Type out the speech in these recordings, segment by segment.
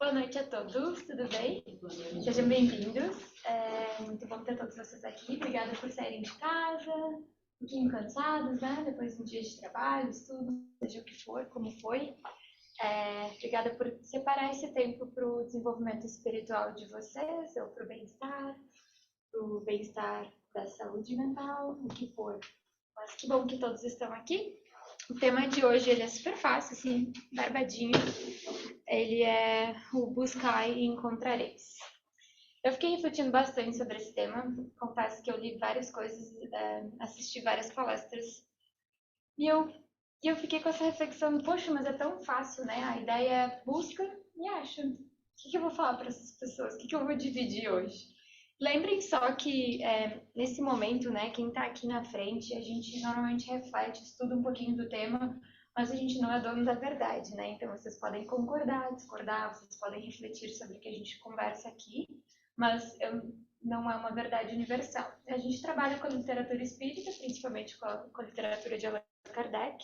Boa noite a todos, tudo bem? Sejam bem-vindos. É muito bom ter todos vocês aqui. Obrigada por saírem de casa, um pouquinho cansados, né? Depois de um dia de trabalho, estudo, seja o que for, como foi. Obrigada por separar esse tempo para o desenvolvimento espiritual de vocês, ou para o bem-estar da saúde mental, o que for. Mas que bom que todos estão aqui. O tema de hoje ele é super fácil, assim, barbadinho. Ele é o buscar e encontrareis. Eu fiquei refletindo bastante sobre esse tema. Confesso que eu li várias coisas, assisti várias palestras. E eu fiquei com essa reflexão, poxa, mas é tão fácil, né? A ideia é busca e acha. O que eu vou falar para essas pessoas? O que eu vou dividir hoje? Lembrem só que nesse momento, né, quem está aqui na frente, a gente normalmente reflete, estuda um pouquinho do tema, mas a gente não é dono da verdade, né? Então vocês podem concordar, discordar, vocês podem refletir sobre o que a gente conversa aqui, mas não é uma verdade universal. A gente trabalha com a literatura espírita, principalmente com a literatura de Allan Kardec,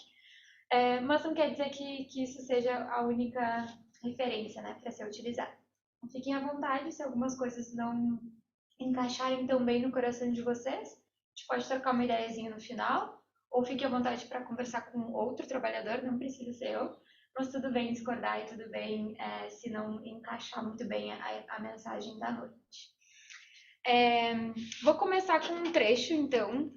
mas não quer dizer que isso seja a única referência, né, para ser utilizada. Então, fiquem à vontade se algumas coisas não encaixarem tão bem no coração de vocês. A gente pode trocar uma ideiazinha no final, ou fique à vontade para conversar com outro trabalhador, não precisa ser eu, mas tudo bem discordar e tudo bem se não encaixar muito bem a mensagem da noite. Vou começar com um trecho, então.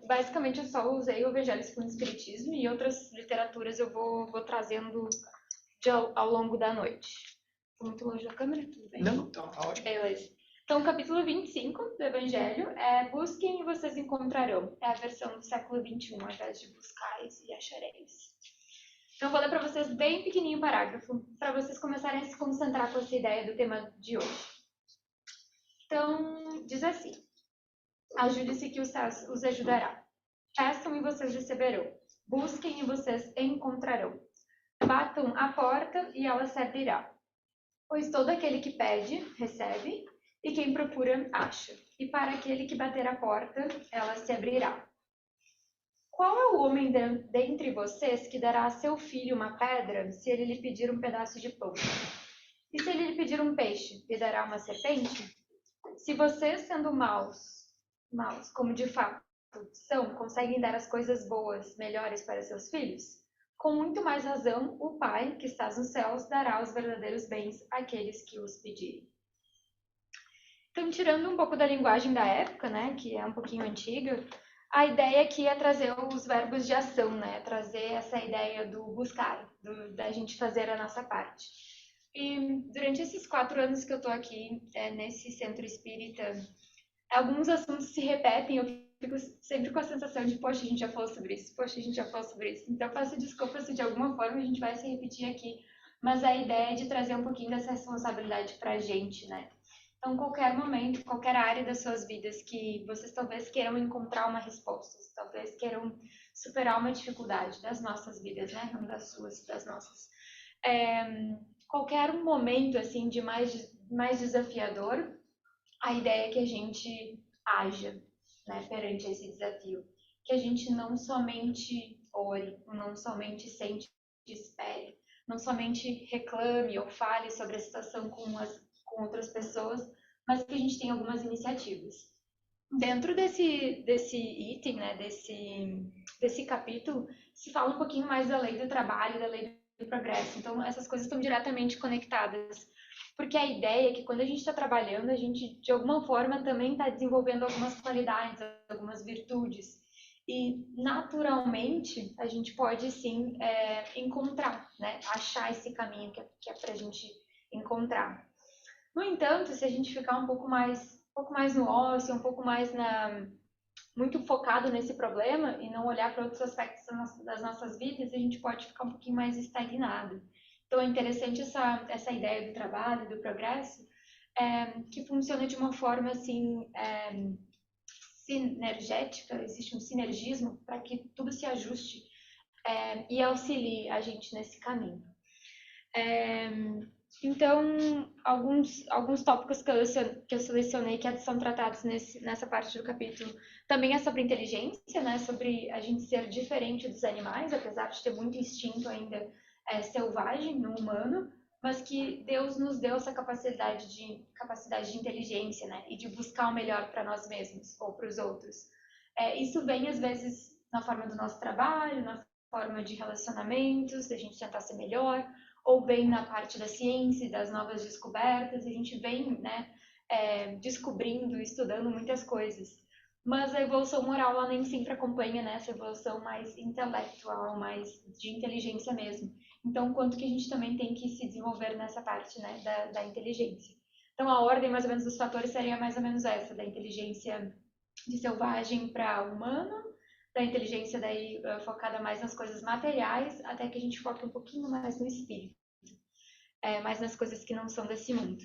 Basicamente, eu só usei o Evangelho segundo o Espiritismo e outras literaturas eu vou trazendo ao longo da noite. Estou muito longe da câmera? Tudo bem? Não, então tá ótimo. Beleza. Então, capítulo 25 do Evangelho é busquem e vocês encontrarão. É a versão do século XXI, ao invés de buscais e achareis. Então, vou ler para vocês bem pequenininho o parágrafo, para vocês começarem a se concentrar com essa ideia do tema de hoje. Então, diz assim: ajude-se que o céu os ajudará. Peçam e vocês receberão. Busquem e vocês encontrarão. Batam a porta e ela se abrirá. Pois todo aquele que pede, recebe, e quem procura, acha. E para aquele que bater a porta, ela se abrirá. Qual é o homem dentre vocês que dará a seu filho uma pedra se ele lhe pedir um pedaço de pão? E se ele lhe pedir um peixe, lhe dará uma serpente? Se vocês, sendo maus, como de fato são, conseguem dar as coisas boas, melhores para seus filhos, com muito mais razão, o Pai, que está nos céus, dará os verdadeiros bens àqueles que os pedirem. Então, tirando um pouco da linguagem da época, né, que é um pouquinho antiga, a ideia aqui é trazer os verbos de ação, né, trazer essa ideia do buscar, da gente fazer a nossa parte. E durante esses 4 anos que eu estou aqui nesse centro espírita, alguns assuntos se repetem, eu fico sempre com a sensação de, poxa, a gente já falou sobre isso, poxa, a gente já falou sobre isso. Então, peço desculpa se de alguma forma a gente vai se repetir aqui, mas a ideia é de trazer um pouquinho dessa responsabilidade para a gente, né? Então, qualquer momento, qualquer área das suas vidas que vocês talvez queiram encontrar uma resposta, talvez queiram superar uma dificuldade das nossas vidas, né? Não das suas, das nossas. Qualquer momento, assim, de mais desafiador, a ideia é que a gente haja, né, perante esse desafio. Que a gente não somente ore, não somente sente e espere, não somente reclame ou fale sobre a situação com outras pessoas, mas que a gente tenha algumas iniciativas. Dentro desse item, né, desse capítulo, se fala um pouquinho mais da lei do trabalho, da lei do progresso. Então, essas coisas estão diretamente conectadas. Porque a ideia é que quando a gente está trabalhando, a gente, de alguma forma, também está desenvolvendo algumas qualidades, algumas virtudes. E, naturalmente, a gente pode, sim, encontrar, né, achar esse caminho que é para a gente encontrar. No entanto, se a gente ficar um pouco mais no ócio, um pouco mais muito focado nesse problema e não olhar para outros aspectos das nossas vidas, a gente pode ficar um pouquinho mais estagnado. Então, é interessante essa ideia do trabalho, do progresso, que funciona de uma forma assim sinergética, existe um sinergismo para que tudo se ajuste e auxilie a gente nesse caminho. Então, alguns tópicos que eu selecionei que são tratados nessa parte do capítulo também é sobre inteligência, né? Sobre a gente ser diferente dos animais, apesar de ter muito instinto ainda selvagem no humano, mas que Deus nos deu essa capacidade de inteligência, né? E de buscar o melhor para nós mesmos ou para os outros. Isso vem, às vezes, na forma do nosso trabalho, na forma de relacionamentos, da gente tentar ser melhor, ou vem na parte da ciência e das novas descobertas, a gente vem, né, descobrindo, estudando muitas coisas. Mas a evolução moral, ela nem sempre acompanha, né, essa evolução mais intelectual, mais de inteligência mesmo. Então, quanto que a gente também tem que se desenvolver nessa parte, né, da inteligência. Então, a ordem, mais ou menos, dos fatores seria mais ou menos essa, da inteligência de selvagem para humano, da inteligência daí focada mais nas coisas materiais, até que a gente foca um pouquinho mais no espírito, mais nas coisas que não são desse mundo.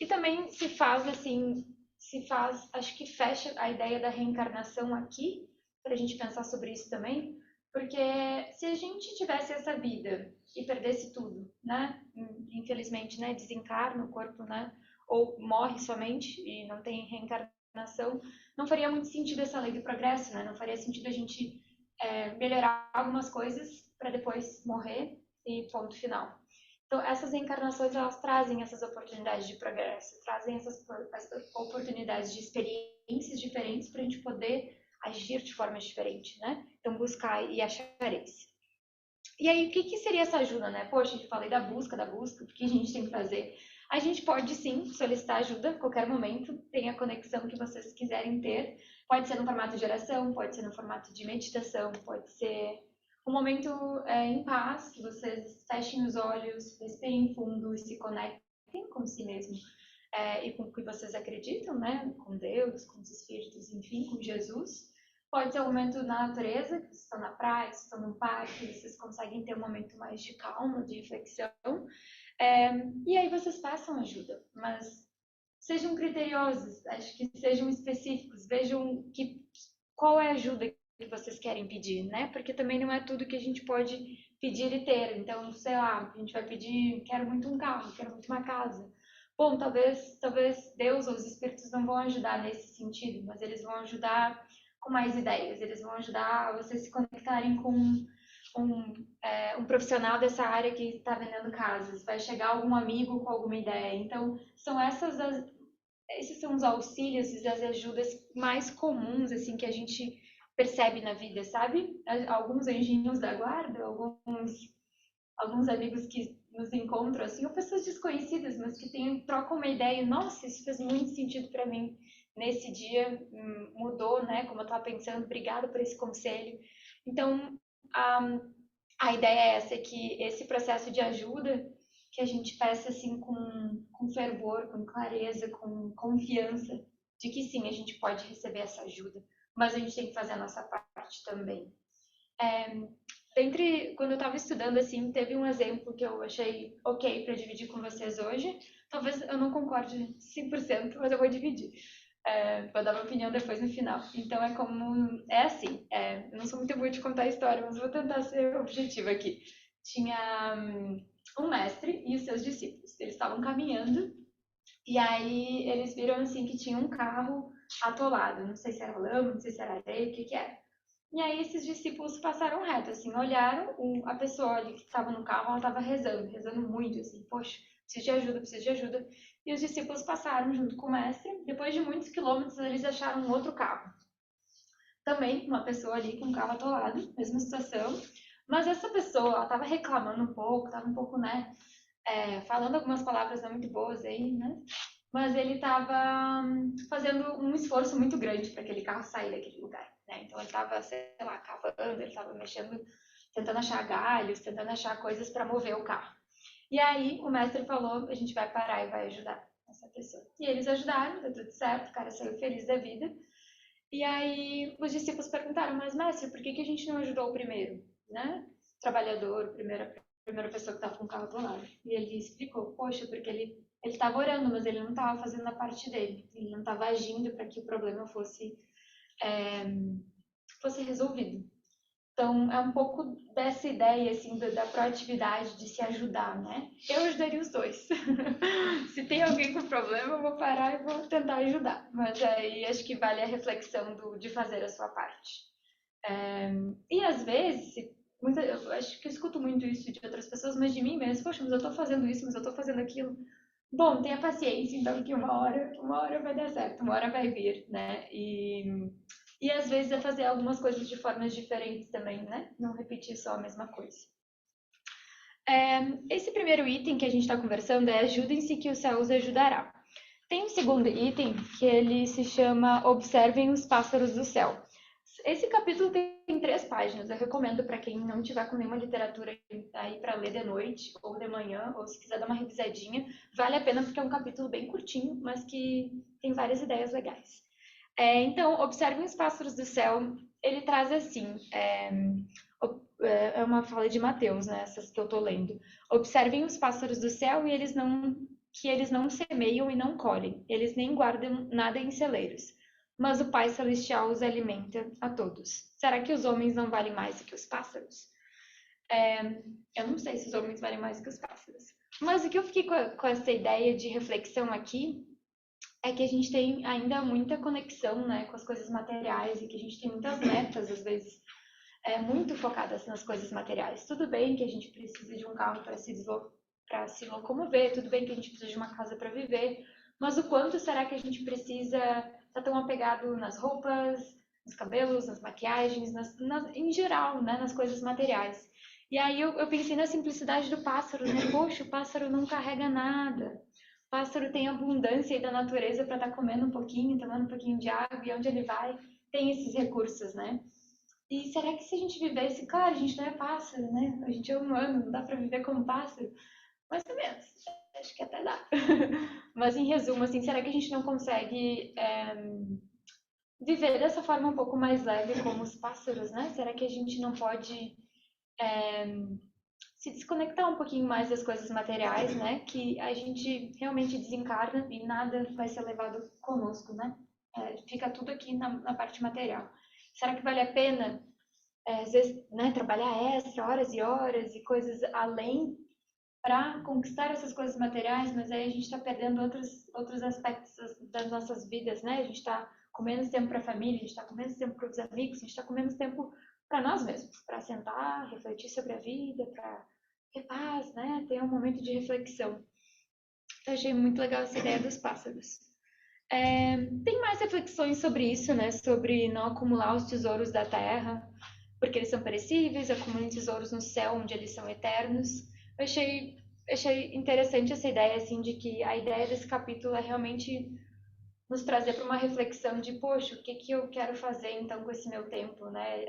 E também acho que fecha a ideia da reencarnação aqui, para a gente pensar sobre isso também, porque se a gente tivesse essa vida e perdesse tudo, né, infelizmente, né, desencarna o corpo, né, ou morre somente e não tem reencarnação, não faria muito sentido essa lei do progresso, né, não faria sentido a gente melhorar algumas coisas para depois morrer e ponto final. Então, essas reencarnações, elas trazem essas oportunidades de progresso, trazem essas oportunidades de experiências diferentes para a gente poder agir de forma diferente, né? Então, buscar e achar esse. E aí, o que seria essa ajuda, né? Poxa, eu falei da busca, o que a gente tem que fazer? A gente pode, sim, solicitar ajuda a qualquer momento, tem a conexão que vocês quiserem ter. Pode ser no formato de oração, pode ser no formato de meditação, pode ser um momento em paz, que vocês fechem os olhos, respirem fundo e se conectem com si mesmo e com o que vocês acreditam, né? Com Deus, com os espíritos, enfim, com Jesus. Pode ser um momento na natureza, que vocês estão na praia, vocês estão num parque, vocês conseguem ter um momento mais de calma, de reflexão. E aí vocês peçam ajuda, mas sejam criteriosos, acho que sejam específicos, vejam qual é a ajuda que vocês querem pedir, né? Porque também não é tudo que a gente pode pedir e ter. Então, sei lá, a gente vai pedir, quero muito um carro, quero muito uma casa. Bom, talvez Deus ou os espíritos não vão ajudar nesse sentido, mas eles vão ajudar com mais ideias, eles vão ajudar vocês se conectarem com um profissional dessa área que está vendendo casas, vai chegar algum amigo com alguma ideia. Então, esses são os auxílios e as ajudas mais comuns assim que a gente percebe na vida, sabe? Alguns anjinhos da guarda, alguns amigos que nos encontram assim, ou pessoas desconhecidas, mas que trocam uma ideia, nossa, isso fez muito sentido para mim nesse dia, mudou, né, como eu estava pensando, obrigada por esse conselho. Então, a ideia é essa, que esse processo de ajuda, que a gente peça assim com fervor, com clareza, com confiança, de que sim, a gente pode receber essa ajuda, mas a gente tem que fazer a nossa parte também. Quando eu estava estudando, assim, teve um exemplo que eu achei ok para dividir com vocês hoje. Talvez eu não concorde 100%, mas eu vou dividir. Vou dar minha opinião depois no final. Então, é assim, eu não sou muito boa de contar a história, mas vou tentar ser objetiva aqui. Tinha um mestre e os seus discípulos. Eles estavam caminhando e aí eles viram, assim, que tinha um carro atolado. Não sei se era lama, não sei se era areia, o que era. E aí esses discípulos passaram reto, assim, olharam, a pessoa ali que estava no carro, ela estava rezando muito, assim, poxa, preciso de ajuda, preciso de ajuda. E os discípulos passaram junto com o mestre, depois de muitos quilômetros eles acharam um outro carro. Também uma pessoa ali com o carro atolado, mesma situação, mas essa pessoa, ela estava reclamando um pouco, estava um pouco, né, falando algumas palavras não muito boas aí, né, mas ele estava fazendo um esforço muito grande para aquele carro sair daquele lugar. Né? Então ele estava, sei lá, cavando, ele estava mexendo, tentando achar galhos, tentando achar coisas para mover o carro. E aí o mestre falou, a gente vai parar e vai ajudar essa pessoa. E eles ajudaram, deu tudo certo, o cara saiu feliz da vida. E aí os discípulos perguntaram, mas mestre, por que a gente não ajudou o primeiro? Né? Trabalhador, primeira pessoa que estava com o carro do lado. E ele explicou, poxa, porque ele estava orando, mas ele não estava fazendo a parte dele. Ele não estava agindo para que o problema fosse resolvido. Então, é um pouco dessa ideia, assim, da proatividade, de se ajudar, né? Eu ajudaria os dois. Se tem alguém com problema, eu vou parar e vou tentar ajudar. Mas aí acho que vale a reflexão de fazer a sua parte. E às vezes, eu acho que eu escuto muito isso de outras pessoas, mas de mim mesmo, poxa, mas eu tô fazendo isso, mas eu tô fazendo aquilo. Bom, tenha paciência, então, que uma hora vai dar certo, uma hora vai vir, né? E às vezes é fazer algumas coisas de formas diferentes também, né? Não repetir só a mesma coisa. Esse primeiro item que a gente está conversando é ajudem-se que o céu os ajudará. Tem um segundo item que ele se chama Observem os pássaros do céu. Esse capítulo tem 3 páginas. Eu recomendo para quem não tiver com nenhuma literatura aí para ler de noite ou de manhã, ou se quiser dar uma revisadinha, vale a pena porque é um capítulo bem curtinho, mas que tem várias ideias legais. Então, Observem os pássaros do céu. Ele traz assim, é uma fala de Mateus, né? Essas que eu tô lendo. Observem os pássaros do céu e que eles não semeiam e não colhem, eles nem guardam nada em celeiros. Mas o Pai Celestial os alimenta a todos. Será que os homens não valem mais do que os pássaros? Eu não sei se os homens valem mais do que os pássaros. Mas o que eu fiquei com essa ideia de reflexão aqui é que a gente tem ainda muita conexão, né, com as coisas materiais e que a gente tem muitas metas, às vezes, muito focadas nas coisas materiais. Tudo bem que a gente precisa de um carro para se locomover, tudo bem que a gente precisa de uma casa para viver, mas o quanto será que a gente precisa estar tão apegado nas roupas, nos cabelos, nas maquiagens, em geral, né, nas coisas materiais? E aí eu pensei na simplicidade do pássaro, né? Poxa, o pássaro não carrega nada. O pássaro tem abundância aí da natureza para estar comendo um pouquinho, tomando um pouquinho de água, e onde ele vai tem esses recursos, né? E será que se a gente vivesse, claro, a gente não é pássaro, né? A gente é humano, não dá para viver como pássaro, mais ou menos. Acho que até dá. Mas em resumo, assim, será que a gente não consegue viver dessa forma um pouco mais leve como os pássaros, né? Será que a gente não pode se desconectar um pouquinho mais das coisas materiais, né? Que a gente realmente desencarna e nada vai ser levado conosco, né? Fica tudo aqui na parte material. Será que vale a pena às vezes, né, trabalhar extra, horas e horas e coisas além para conquistar essas coisas materiais, mas aí a gente está perdendo outros aspectos das nossas vidas, né? A gente está com menos tempo para a família, a gente está com menos tempo para os amigos, a gente está com menos tempo para nós mesmos, para sentar, refletir sobre a vida, para ter paz, né? Ter um momento de reflexão. Eu achei muito legal essa ideia dos pássaros. Tem mais reflexões sobre isso, né? Sobre não acumular os tesouros da terra, porque eles são perecíveis, acumulem tesouros no céu, onde eles são eternos. Eu achei interessante essa ideia, assim, de que a ideia desse capítulo é realmente nos trazer para uma reflexão de, poxa, o que que eu quero fazer, então, com esse meu tempo, né?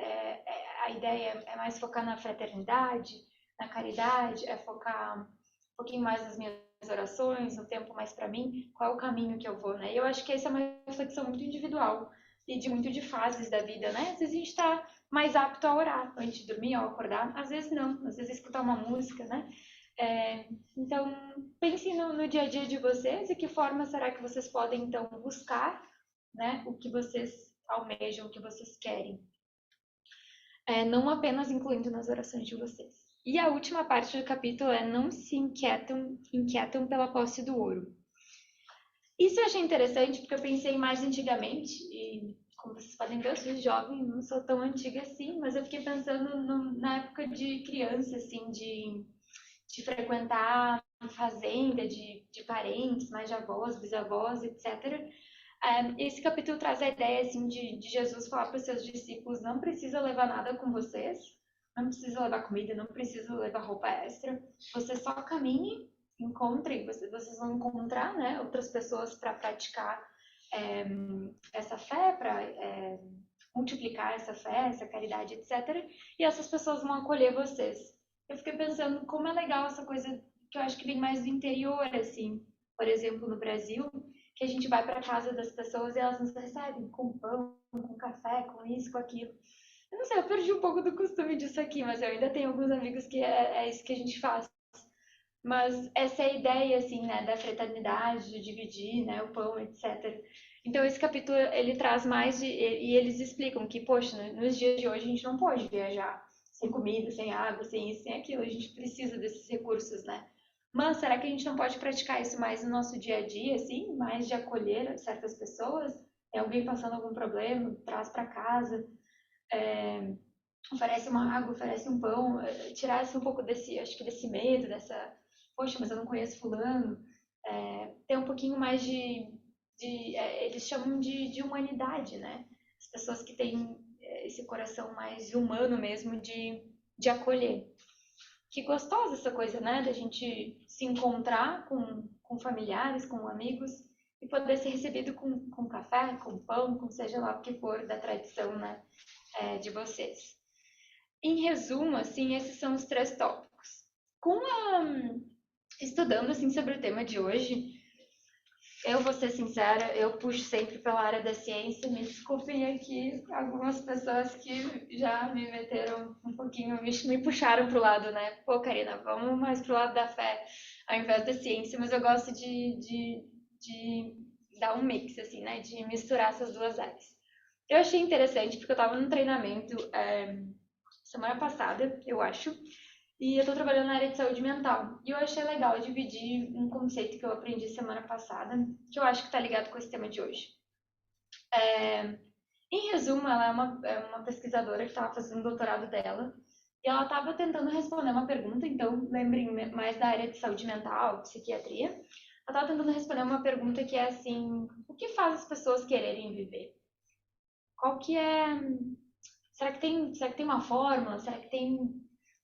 A ideia é mais focar na fraternidade, na caridade, é focar um pouquinho mais nas minhas orações, no tempo mais para mim, qual é o caminho que eu vou, né? E eu acho que essa é uma reflexão muito individual e de muito de fases da vida, né? Às vezes a gente está mais apto a orar antes de dormir, ao acordar, às vezes não, às vezes escutar uma música, né? Então, pensem no dia a dia de vocês e que forma será que vocês podem, então, buscar, né, o que vocês almejam, o que vocês querem. Não apenas incluindo nas orações de vocês. E a última parte do capítulo é não se inquietam pela posse do ouro. Isso eu achei interessante porque eu pensei mais antigamente, e como vocês podem ver, eu sou jovem, não sou tão antiga assim, mas eu fiquei pensando na época de criança, assim, de frequentar fazenda de parentes, mais de avós, bisavós, etc. Esse capítulo traz a ideia assim, de Jesus falar para os seus discípulos: não precisa levar nada com vocês, não precisa levar comida, não precisa levar roupa extra, você só caminhe, encontre, vocês vão encontrar, né, outras pessoas para praticar essa fé, para multiplicar essa fé, essa caridade, etc. E essas pessoas vão acolher vocês. Eu fiquei pensando como é legal essa coisa que eu acho que vem mais do interior, assim. Por exemplo, no Brasil, que a gente vai para casa das pessoas e elas nos recebem com pão, com café, com isso, com aquilo. Eu não sei, eu perdi um pouco do costume disso aqui, mas eu ainda tenho alguns amigos que é isso que a gente faz. Mas essa é a ideia, assim, né, da fraternidade, de dividir, né, o pão, etc. Então, esse capítulo, ele traz mais e eles explicam que, poxa, nos dias de hoje a gente não pode viajar sem comida, sem água, sem isso, sem aquilo. A gente precisa desses recursos, né? Mas será que a gente não pode praticar isso mais no nosso dia a dia, assim? Mais de acolher certas pessoas? É alguém passando algum problema, traz para casa. oferece uma água, oferece um pão, tirasse um pouco desse, acho que desse medo, dessa, poxa, mas eu não conheço fulano, ter um pouquinho mais eles chamam de humanidade, né? As pessoas que têm esse coração mais humano mesmo de acolher. Que gostosa essa coisa, né? Da gente se encontrar com familiares, com amigos e poder ser recebido com café, com pão, com seja lá o que for da tradição, né? De vocês. Em resumo, assim, esses são os 3 tópicos. Estudando assim sobre o tema de hoje, eu vou ser sincera, eu puxo sempre pela área da ciência. Me desculpem aqui algumas pessoas que já me meteram um pouquinho, me puxaram pro lado, né? Pô, Karina, vamos mais pro lado da fé ao invés da ciência, mas eu gosto de dar um mix, assim, né? De misturar essas duas áreas. Eu achei interessante porque eu estava num treinamento semana passada, eu acho, e eu estou trabalhando na área de saúde mental. E eu achei legal dividir um conceito que eu aprendi semana passada, que eu acho que está ligado com esse tema de hoje. Em resumo, ela é uma pesquisadora que estava fazendo o doutorado dela, e ela estava tentando responder uma pergunta, então lembrem mais da área de saúde mental, psiquiatria. Ela estava tentando responder uma pergunta que é assim, o que faz as pessoas quererem viver? Qual que é... será que tem uma fórmula? Será que tem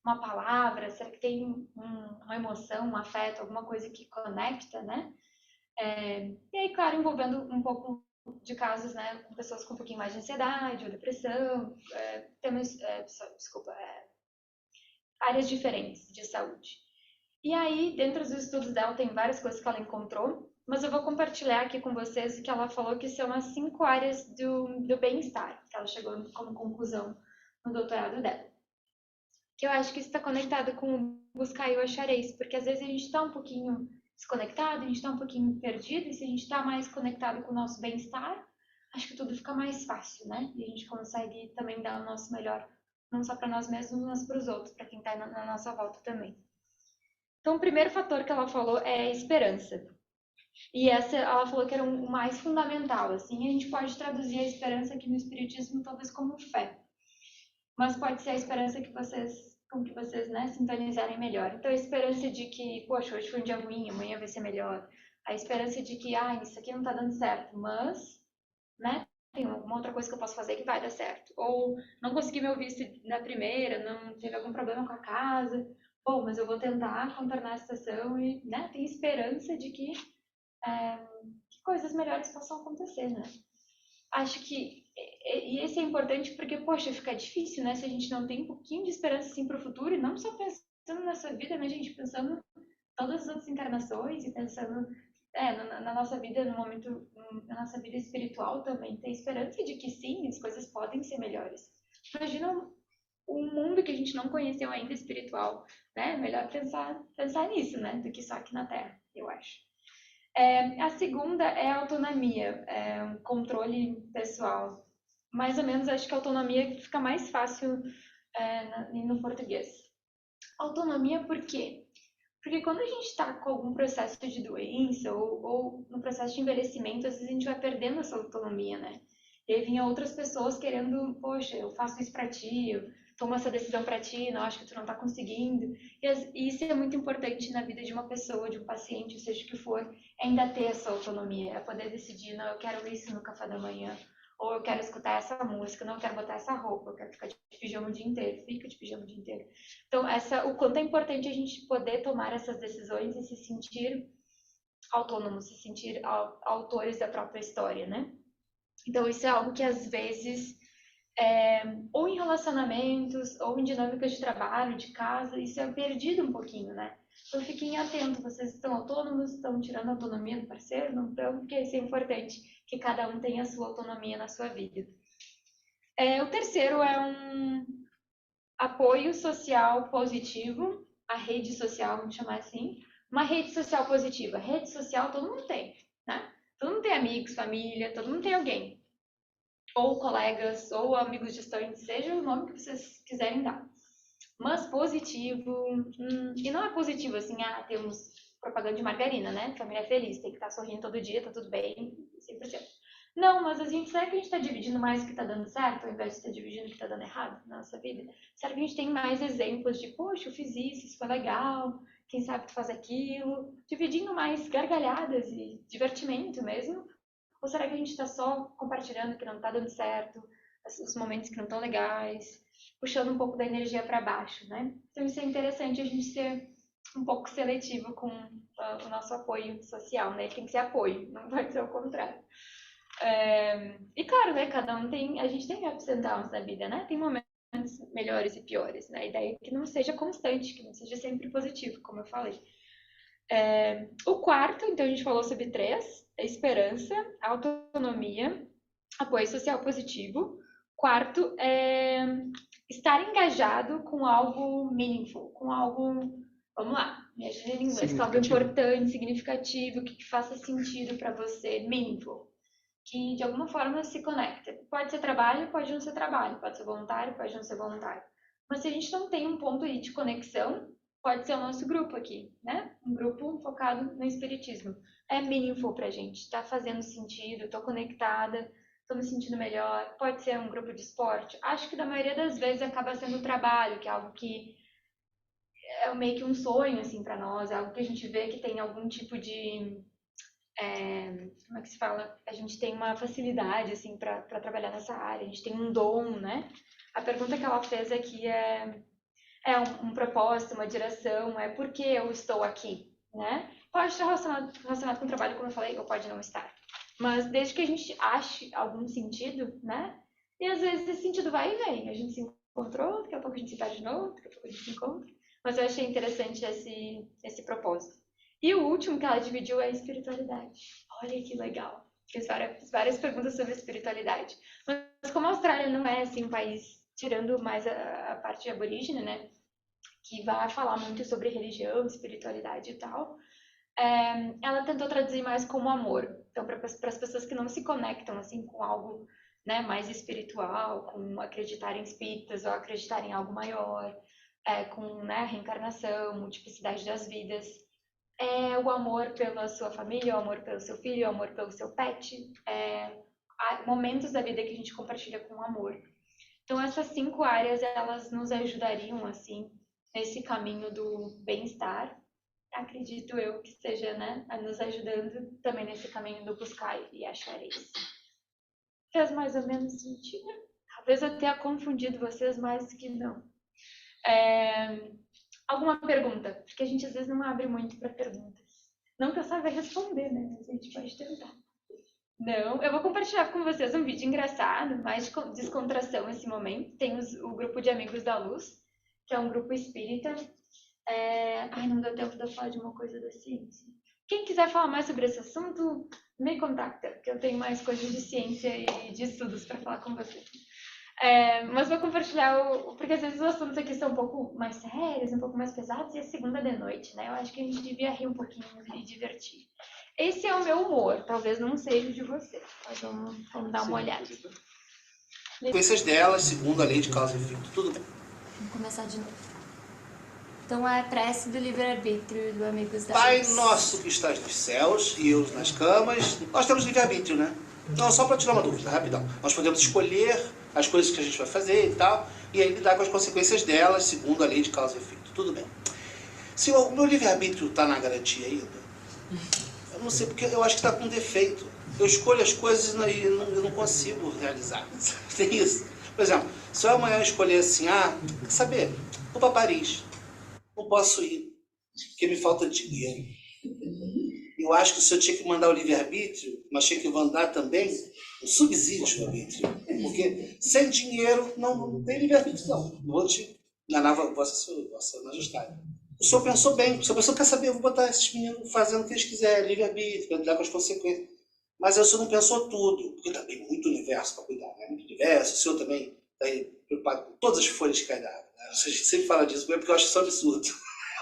uma palavra? Será que tem uma emoção, um afeto, alguma coisa que conecta, né? E aí, claro, envolvendo um pouco de casos, né, com pessoas com um pouquinho mais de ansiedade ou depressão, áreas diferentes de saúde. E aí, dentro dos estudos dela, tem várias coisas que ela encontrou, mas eu vou compartilhar aqui com vocês o que ela falou que são as 5 áreas do bem-estar, que ela chegou como conclusão no doutorado dela. Que eu acho que isso está conectado com o buscar e o achareis, porque às vezes a gente está um pouquinho desconectado, a gente está um pouquinho perdido, e se a gente está mais conectado com o nosso bem-estar, acho que tudo fica mais fácil, né? E a gente consegue também dar o nosso melhor, não só para nós mesmos, mas para os outros, para quem está na nossa volta também. Então, o primeiro fator que ela falou é a esperança. E essa ela falou que era o mais fundamental, assim, a gente pode traduzir a esperança aqui no espiritismo talvez como fé. Mas pode ser a esperança com que vocês, né, sintonizarem melhor. Então, a esperança de que, poxa, hoje foi um dia ruim, amanhã vai ser melhor. A esperança de que, isso aqui não tá dando certo, mas, né, tem alguma outra coisa que eu posso fazer que vai dar certo. Ou não consegui meu visto na primeira, não teve algum problema com a casa. Bom, mas eu vou tentar contornar a situação e, né, tem esperança de que coisas melhores possam acontecer, né? Acho que e esse é importante porque, poxa, fica difícil, né? Se a gente não tem um pouquinho de esperança assim para o futuro e não só pensando nessa vida, né, gente? Pensando em todas as outras encarnações e pensando na nossa vida, no momento, na nossa vida espiritual também. Ter esperança de que sim, as coisas podem ser melhores. Imagina um mundo que a gente não conheceu ainda espiritual, né? Melhor pensar nisso, né? Do que só aqui na Terra, eu acho. A segunda é a autonomia, um controle pessoal. Mais ou menos, acho que a autonomia fica mais fácil no português. Autonomia por quê? Porque quando a gente está com algum processo de doença ou no processo de envelhecimento, às vezes a gente vai perdendo essa autonomia, né? E aí vinha outras pessoas querendo, poxa, eu faço isso pra ti, eu tomo essa decisão pra ti, não, acho que tu não tá conseguindo. E isso é muito importante na vida de uma pessoa, de um paciente, seja o que for, é ainda ter essa autonomia, é poder decidir, não, eu quero isso no café da manhã, ou eu quero escutar essa música, não eu quero botar essa roupa, eu quero ficar de pijama o dia inteiro, fica de pijama o dia inteiro. Então, o quanto é importante a gente poder tomar essas decisões e se sentir autônomos, se sentir autores da própria história, né? Então, isso é algo que às vezes, ou em relacionamentos, ou em dinâmicas de trabalho, de casa, isso é perdido um pouquinho, né? Então, fiquem atentos, vocês estão autônomos, estão tirando a autonomia do parceiro, não estão, porque isso é importante, que cada um tenha a sua autonomia na sua vida. O terceiro é um apoio social positivo, a rede social, vamos chamar assim, uma rede social positiva. Rede social todo mundo tem, né? Todo mundo tem amigos, família, todo mundo tem alguém. Ou colegas, ou amigos distantes, seja o nome que vocês quiserem dar. Mas positivo, e não é positivo assim, temos propaganda de margarina, né? Família feliz, tem que estar sorrindo todo dia, tá tudo bem, 100%. Não, mas será que a gente está dividindo mais o que está dando certo, ao invés de estar dividindo o que está dando errado na nossa vida? Será que a gente tem mais exemplos de, poxa, eu fiz isso foi legal, quem sabe tu faz aquilo, dividindo mais gargalhadas e divertimento mesmo? Ou será que a gente está só compartilhando o que não está dando certo, os momentos que não estão legais, puxando um pouco da energia para baixo, né? Então isso é interessante a gente ser um pouco seletivo com o nosso apoio social, né? Tem que ser apoio, não pode ser o contrário. E claro, né, a gente tem ups and downs na vida, né? Tem momentos melhores e piores, né? A ideia é que não seja constante, que não seja sempre positivo, como eu falei. O quarto, então a gente falou sobre 3, a esperança, autonomia, apoio social positivo. Quarto, estar engajado com algo meaningful, com algo, vamos lá, me ajuda em inglês, com algo importante, significativo, que faça sentido para você, meaningful, que de alguma forma se conecta. Pode ser trabalho, pode não ser trabalho, pode ser voluntário, pode não ser voluntário. Mas se a gente não tem um ponto aí de conexão, pode ser o nosso grupo aqui, né? Um grupo focado no espiritismo. É meaningful pra gente, tá fazendo sentido, tô conectada, tô me sentindo melhor. Pode ser um grupo de esporte. Acho que da maioria das vezes acaba sendo o trabalho, que é algo que é meio que um sonho, assim, pra nós, é algo que a gente vê que tem algum tipo de como é que se fala? A gente tem uma facilidade, assim, para trabalhar nessa área, a gente tem um dom, né? A pergunta que ela fez aqui é um propósito, uma direção, é por que eu estou aqui, né? Pode estar relacionado com o trabalho, como eu falei, ou pode não estar. Mas desde que a gente ache algum sentido, né? E às vezes esse sentido vai e vem. A gente se encontrou, daqui a pouco a gente se perde de novo, daqui a pouco a gente se encontra. Mas eu achei interessante esse propósito. E o último que ela dividiu é a espiritualidade. Olha que legal. Fiz várias perguntas sobre espiritualidade. Mas como a Austrália não é assim um país, tirando mais a parte aborígene, né? Que vai falar muito sobre religião, espiritualidade e tal, ela tentou traduzir mais como amor. Então, para as pessoas que não se conectam assim com algo, né, mais espiritual, com acreditar em espíritas ou acreditar em algo maior, com, né, reencarnação, multiplicidade das vidas, o amor pela sua família, o amor pelo seu filho, o amor pelo seu pet, há momentos da vida que a gente compartilha com amor. Então essas 5 áreas elas nos ajudariam assim nesse caminho do bem-estar. Acredito eu que esteja, né, nos ajudando também nesse caminho do buscar e achar isso. Fez mais ou menos sentido? Talvez eu tenha confundido vocês mais que não. Alguma pergunta? Porque a gente às vezes não abre muito para perguntas. Não que eu saiba responder, né? Mas a gente pode tentar. Não, eu vou compartilhar com vocês um vídeo engraçado, mais de descontração nesse momento. Tem o grupo de Amigos da Luz, que é um grupo espírita. Ai, não deu tempo de eu falar de uma coisa da ciência. Quem quiser falar mais sobre esse assunto, me contacta, que eu tenho mais coisas de ciência e de estudos para falar com vocês. Mas vou compartilhar, porque às vezes os assuntos aqui são um pouco mais sérios, um pouco mais pesados, e é segunda de noite, né? Eu acho que a gente devia rir um pouquinho e divertir. Esse é o meu humor, talvez não seja o de vocês, mas vamos dar uma olhada. Consequências delas, segundo a lei de causa e efeito, tudo bem. Vamos começar de novo. Então é a prece do livre-arbítrio do Amigos da Pai Luz. nosso que estás nos céus e eu nas camas, nós temos livre-arbítrio, né? Não, só para tirar uma dúvida, rapidão. Nós podemos escolher as coisas que a gente vai fazer e tal, e aí lidar com as consequências delas, segundo a lei de causa e efeito, tudo bem. Se o meu livre-arbítrio está na garantia ainda, eu não sei, porque eu acho que está com defeito. Eu escolho as coisas e eu não consigo realizar. Tem isso. Por exemplo, se eu amanhã escolher assim, quer saber, vou para Paris. Não posso ir, porque me falta dinheiro. Eu acho que se eu tinha que mandar o livre-arbítrio, mas tinha que mandar também um subsídio ao arbítrio. Porque sem dinheiro não tem livre-arbítrio, não. Vou te enganar vossa majestade. O senhor pensou bem. O senhor pensou, quer saber, eu vou botar esses meninos fazendo o que eles quiserem, livre-arbítrio, para lidar com as consequências. Mas o senhor não pensou tudo, porque também muito universo para cuidar, né? Muito universo. O senhor também está preocupado com todas as folhas que caem da água. A gente sempre fala disso, porque eu acho isso absurdo.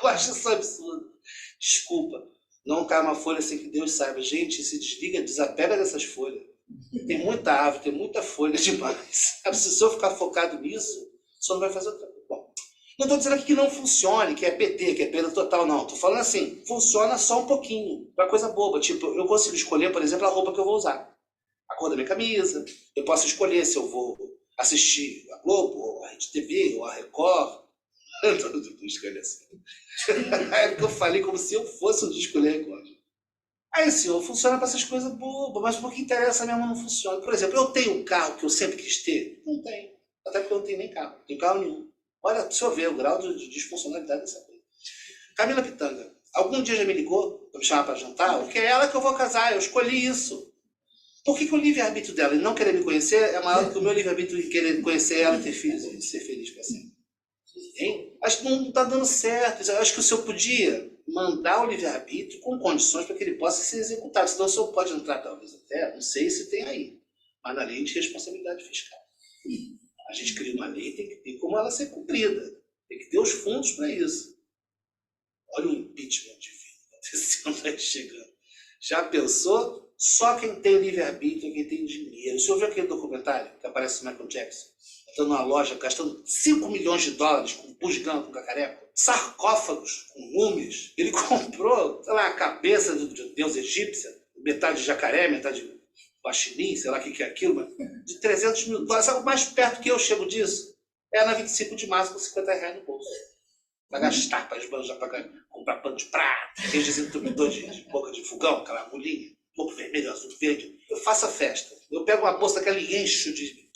Eu acho isso absurdo. Desculpa. Não cai uma folha sem que Deus saiba. Gente, se desliga, desapega dessas folhas. Tem muita árvore, tem muita folha demais. Se o senhor ficar focado nisso, o senhor não vai fazer outra coisa. Bom, não estou dizendo aqui que não funcione, que é PT, que é perda total, não. Estou falando assim, funciona só um pouquinho, para coisa boba. Tipo, eu consigo escolher, por exemplo, a roupa que eu vou usar. a cor da minha camisa, eu posso escolher se eu vou assistir a Globo, ou a Rede TV, ou a Record. Todo mundo escolhe assim. É porque eu falei como se eu fosse um de escolher Record. Aí, senhor, funciona para essas coisas bobas, mas por que interessa mesmo não funciona. Por exemplo, eu tenho um carro que eu sempre quis ter? Não tenho. Até porque eu não tenho nem carro. Não tenho carro nenhum. Olha, para o senhor ver o grau de disfuncionalidade dessa coisa. Camila Pitanga, algum dia já me ligou para me chamar para jantar? Porque é ela que eu vou casar, eu escolhi isso. Por que o livre-arbítrio dela e não querer me conhecer é maior do que o meu livre-arbítrio em querer conhecer ela e ter filhos e ser feliz para sempre? Hein? Acho que não está dando certo. Eu acho que o senhor podia mandar o livre-arbítrio com condições para que ele possa ser executado. Senão o senhor pode entrar, talvez até, não sei se tem aí, mas na lei de responsabilidade fiscal. A gente cria uma lei, tem que ter como ela ser cumprida. Tem que ter os fundos para isso. Olha o impeachment divino acontecendo aí chegando. Já pensou? Só quem tem livre-arbítrio é quem tem dinheiro. O senhor viu aquele documentário que aparece o Michael Jackson? Entrando numa loja gastando 5 milhões de dólares com bugiganga, com cacareco, sarcófagos com múmias. Ele comprou, sei lá, a cabeça do deus egípcia, metade de jacaré, metade de guaxinim, sei lá o que é aquilo, mas de 300 mil dólares. Sabe o mais perto que eu chego disso? É na 25 de março com 50 reais no bolso. Para gastar, para esbanjar, para comprar pano de prata, aquele desentupidor de boca de fogão, aquela agulhinha, pouco vermelho, azul, verde. Eu faço a festa. Eu pego uma bolsa daquela e encho de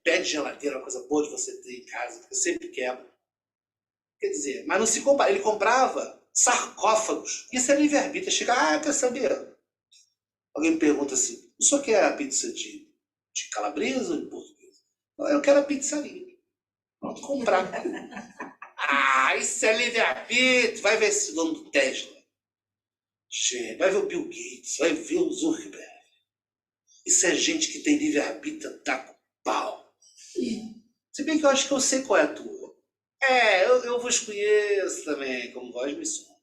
pé de geladeira, uma coisa boa de você ter em casa, porque eu sempre quebro. Quer dizer, mas não se compara. Ele comprava sarcófagos. Isso é livre-arbítrio. Chega, quer saber? Alguém me pergunta assim, o senhor quer a pizza de calabresa ou de portuguesa? Não, eu quero a pizzaria. Vamos comprar. Isso é livre-arbítrio. Vai ver esse dono do Tesla. Vai ver o Bill Gates, vai ver o Zuckerberg. Isso é gente que tem livre-arbítrio, tá com pau. Se bem que eu acho que eu sei qual é a tua. Eu vos conheço também, como vós me sondas.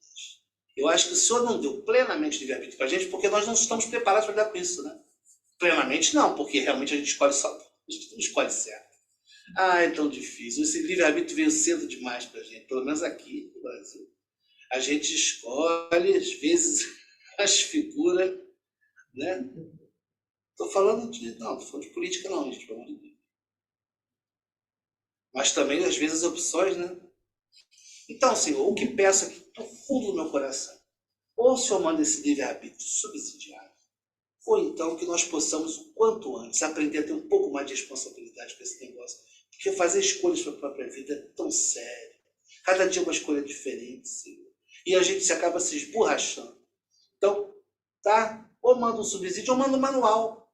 Eu acho que o senhor não deu plenamente livre-arbítrio pra gente, porque nós não estamos preparados para lidar com isso, né? Plenamente não, porque realmente a gente escolhe só. A gente não escolhe certo. É tão difícil. Esse livre-arbítrio veio cedo demais pra gente, pelo menos aqui no Brasil. A gente escolhe, às vezes, as figuras, né? Não, tô falando de política não, gente, pelo amor de Deus. Mas também, às vezes, opções, né? Então, Senhor, o que peço aqui do fundo do meu coração, ou o Senhor manda esse livre-arbítrio subsidiário, ou então que nós possamos, o quanto antes, aprender a ter um pouco mais de responsabilidade com esse negócio. Porque fazer escolhas para a própria vida é tão sério. Cada dia é uma escolha diferente, Senhor. E a gente se acaba se esborrachando. Então, tá? Ou manda um subsídio ou manda um manual.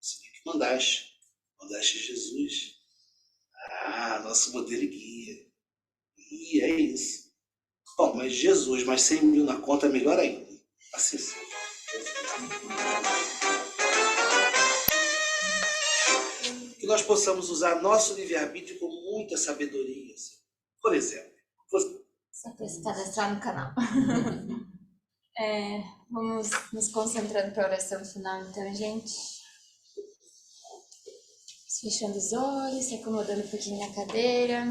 Se bem que mandaste Jesus. Nosso modelo e guia. E é isso. Bom, mas Jesus, mais 100 mil na conta é melhor ainda. Assim seja. Que nós possamos usar nosso livre-arbítrio com muita sabedoria. Assim. Por exemplo, Só para se cadastrar no canal. Vamos nos concentrando para a oração final, então, gente. Fechando os olhos, se acomodando um pouquinho na cadeira.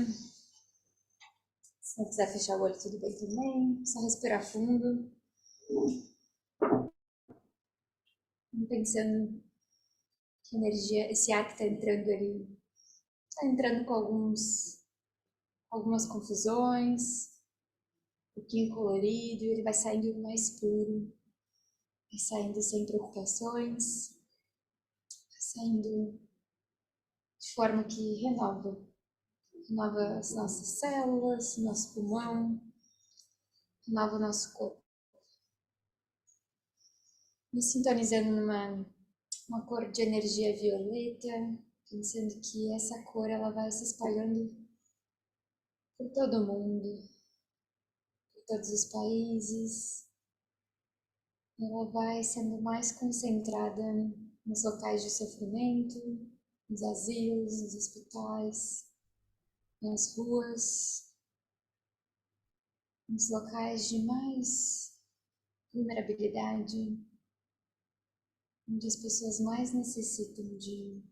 Se não quiser fechar o olho, tudo bem também. Só respirar fundo. Pensando que energia, esse ar que está entrando ali, está entrando com algumas confusões, um pouquinho colorido, ele vai saindo mais puro, vai saindo sem preocupações, vai saindo de forma que renova as nossas células, nosso pulmão, renova o nosso corpo. Me sintonizando numa cor de energia violeta, pensando que essa cor ela vai se espalhando por todo o mundo, por todos os países. Ela vai sendo mais concentrada nos locais de sofrimento, nos asilos, nos hospitais, nas ruas, nos locais de mais vulnerabilidade, onde as pessoas mais necessitam de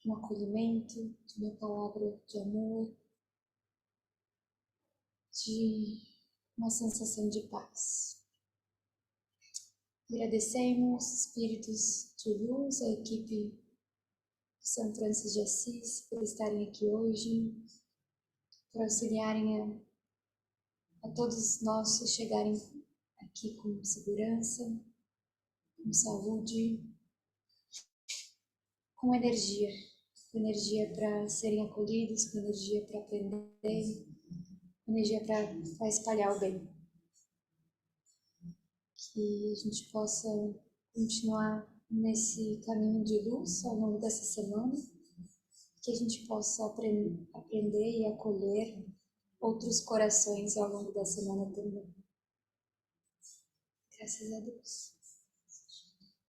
um acolhimento, de uma palavra de amor, de uma sensação de paz. Agradecemos, espíritos de luz, a equipe de São Francisco de Assis, por estarem aqui hoje, por auxiliarem a todos nós chegarem aqui com segurança, com saúde, com energia para serem acolhidos, com energia para aprender, com energia para espalhar o bem. Que a gente possa continuar nesse caminho de luz ao longo dessa semana, que a gente possa aprender e acolher outros corações ao longo da semana também. Graças a Deus.